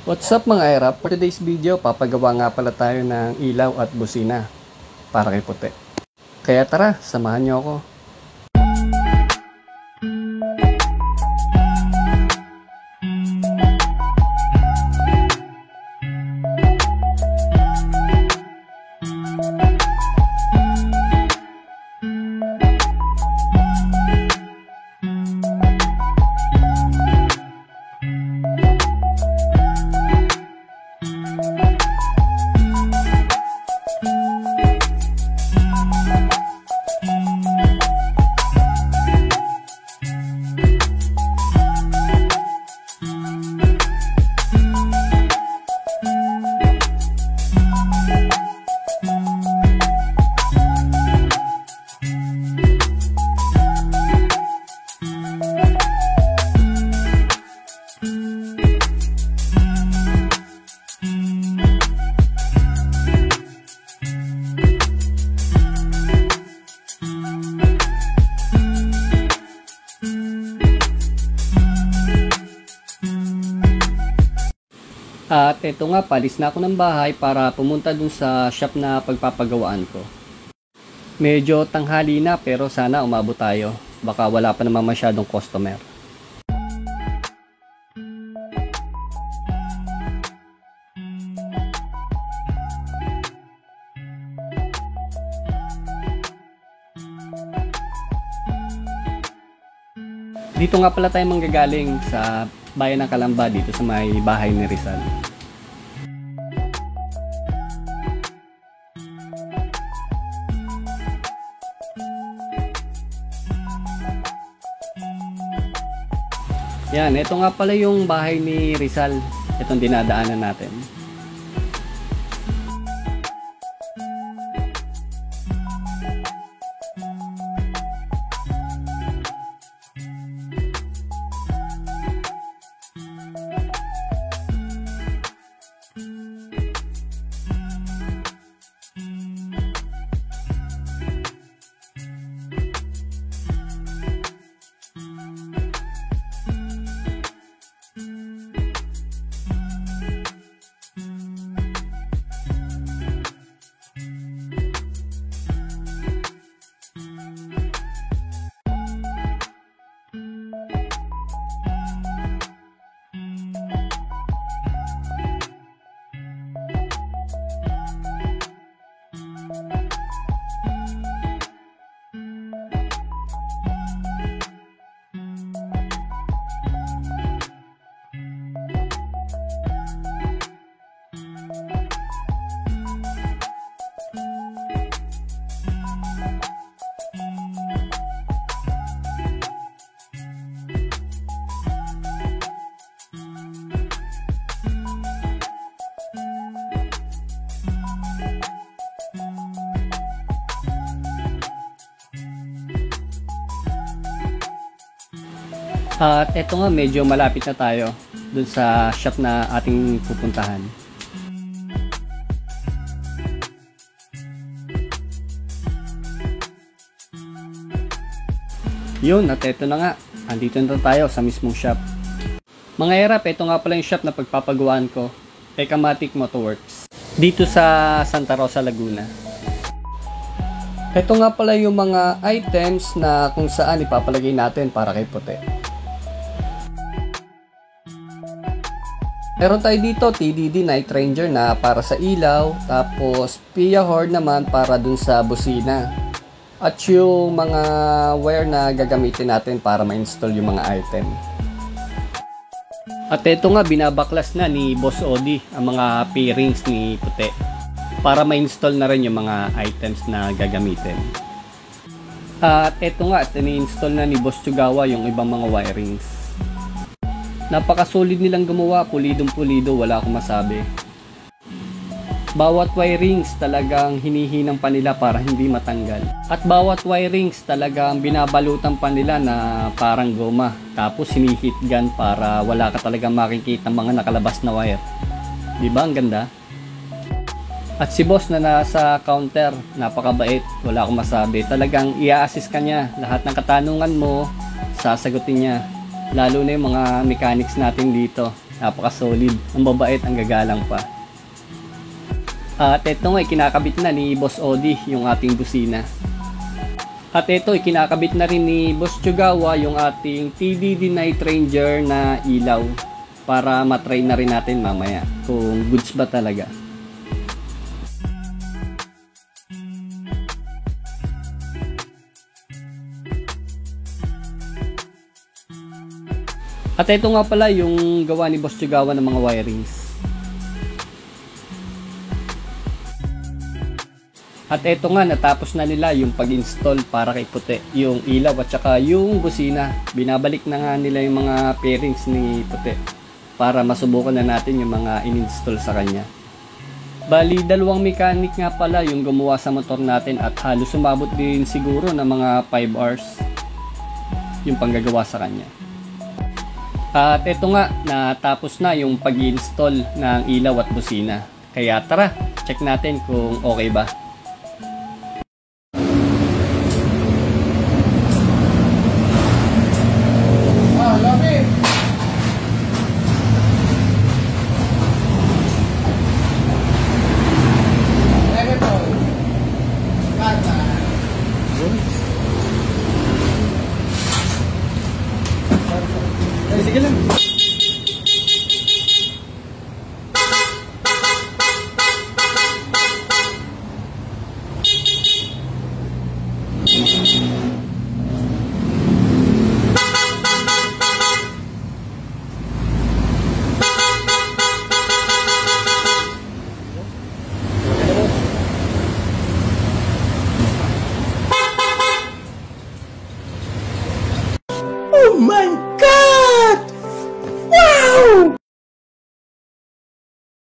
What's up mga Airap? For today's video, papagawa nga pala tayo ng ilaw at busina para kay puti. Kaya tara, samahan niyo ako. At eto nga, palis na ako ng bahay para pumunta dun sa shop na pagpapagawaan ko. Medyo tanghali na pero sana umabot tayo. Baka wala pa naman masyadong customer. Dito nga pala tayo manggagaling sa bayan ng Calamba, dito sa may bahay ni Rizal. Yan, ito nga pala yung bahay ni Rizal. Itong dinadaanan natin. At eto nga, medyo malapit na tayo dun sa shop na ating pupuntahan. Yun, at eto na nga, andito na tayo sa mismong shop. Mga Airap, eto nga pala yung shop na pagpapagawaan ko, Ecamatic Motoworks, dito sa Santa Rosa, Laguna. Eto nga pala yung mga items na kung saan ipapalagay natin para kay puti. Meron tayo dito TDD Night Ranger na para sa ilaw, tapos Pia Horde naman para dun sa busina. At yung mga wire na gagamitin natin para ma-install yung mga item. At ito nga, binabaklas na ni Boss Odi ang mga pairings ni puti para ma-install na rin yung mga items na gagamitin. At ito nga, ini-install na ni Boss Chugawa yung ibang mga wirings. Napakasolid nilang gumawa, pulidong pulido, wala akong masabi. Bawat wirings talagang hinihinang pa nila para hindi matanggal. At bawat wirings talagang binabalutan pa nila na parang goma. Tapos hinihit gun para wala ka talagang makikita mga nakalabas na wire. Diba ang ganda? At si boss na nasa counter, napakabait, wala akong masabi. Talagang i-assist ka niya. Lahat ng katanungan mo, sasagutin niya. Lalo na yung mga mechanics natin dito. Napaka-solid. Ang babait, ang gagalang pa. At ito nga, kinakabit na ni Boss Odi yung ating busina. At ito, kinakabit na rin ni Boss Chugawa yung ating TDD Night Ranger na ilaw para matry na rin natin mamaya kung goods ba talaga. At ito nga pala yung gawa ni Boss Chugawa ng mga wirings. At eto nga, natapos na nila yung pag-install para kay Puti, yung ilaw at saka yung busina. Binabalik na nga nila yung mga pairings ni Puti para masubukan na natin yung mga in-install sa kanya. Bali, dalawang mechanic nga pala yung gumawa sa motor natin at halos sumabot din siguro ng mga 5 hours yung panggagawa sa kanya. At eto nga, natapos na yung pag-install ng ilaw at busina. Kaya tara, check natin kung okay ba.